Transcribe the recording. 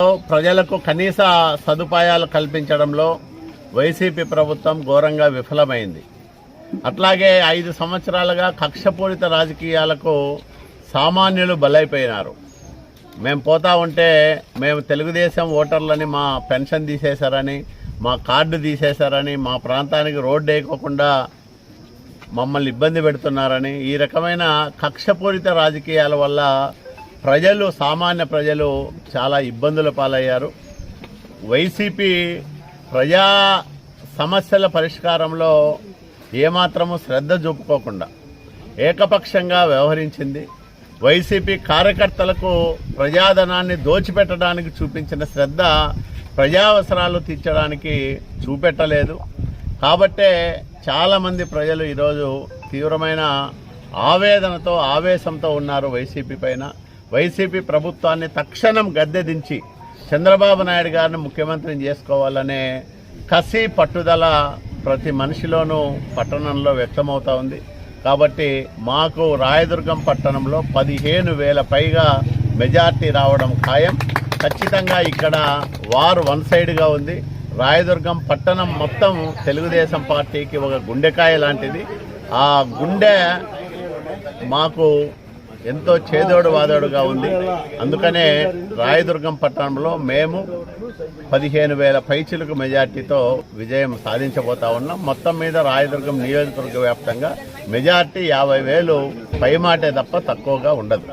ప్రజలకు కనీస సదుపాయాలు కల్పించడంలో వైసీపీ ప్రభుత్వం ఘోరంగా విఫలమైంది. అట్లాగే 5 సంవత్సరాలుగా కక్షపూరిత రాజకీయాలకు సామాన్యులు బలైపోయినారు. మేము పోతా ఉంటే మేము తెలుగుదేశం ఓటర్లని మా పెన్షన్ తీసేశారని, మా కార్డు తీసేశారని, మా ప్రాంతానికి రోడ్డు వేయకోకుండా మమ్మల్ని ఇబ్బంది పెడుతున్నారని, ఈ రకమైన కక్షపూరిత రాజకీయాల వల్ల సామాన్య ప్రజలు చాలా ఇబ్బందుల పాలయ్యారు. వైసీపీ ప్రజా సమస్యల పరిష్కారంలో ఏమాత్రము శ్రద్ధ చూపుకోకుండా ఏకపక్షంగా వ్యవహరించింది. వైసీపీ కార్యకర్తలకు ప్రజాధనాన్ని దోచిపెట్టడానికి చూపించిన శ్రద్ధ ప్రజా అవసరాలు తీర్చడానికి చూపెట్టలేదు. కాబట్టే చాలామంది ప్రజలు ఈరోజు తీవ్రమైన ఆవేదనతో ఆవేశంతో ఉన్నారు వైసీపీ పైన. వైసీపీ ప్రభుత్వాన్ని తక్షణం గద్దె దించి చంద్రబాబు నాయుడు గారిని ముఖ్యమంత్రిని చేసుకోవాలనే కసి పట్టుదల ప్రతి మనిషిలోనూ పట్టణంలో వ్యక్తమవుతూ ఉంది. కాబట్టి మాకు రాయదుర్గం పట్టణంలో 15,000 పైగా మెజార్టీ రావడం ఖాయం. ఖచ్చితంగా ఇక్కడ వారు వన్ సైడ్గా ఉంది. రాయదుర్గం పట్టణం మొత్తం తెలుగుదేశం పార్టీకి ఒక గుండెకాయ లాంటిది. ఆ గుండె మాకు ఎంతో చేదోడు వాదోడుగా ఉంది. అందుకనే రాయదుర్గం పట్టణంలో మేము 15,000 పైచిలకు మెజార్టీతో విజయం సాధించబోతా ఉన్నాం. మొత్తం మీద రాయదుర్గం నియోజకవర్గ వ్యాప్తంగా మెజార్టీ 50,000 పైమాటే తప్ప తక్కువగా ఉండదు.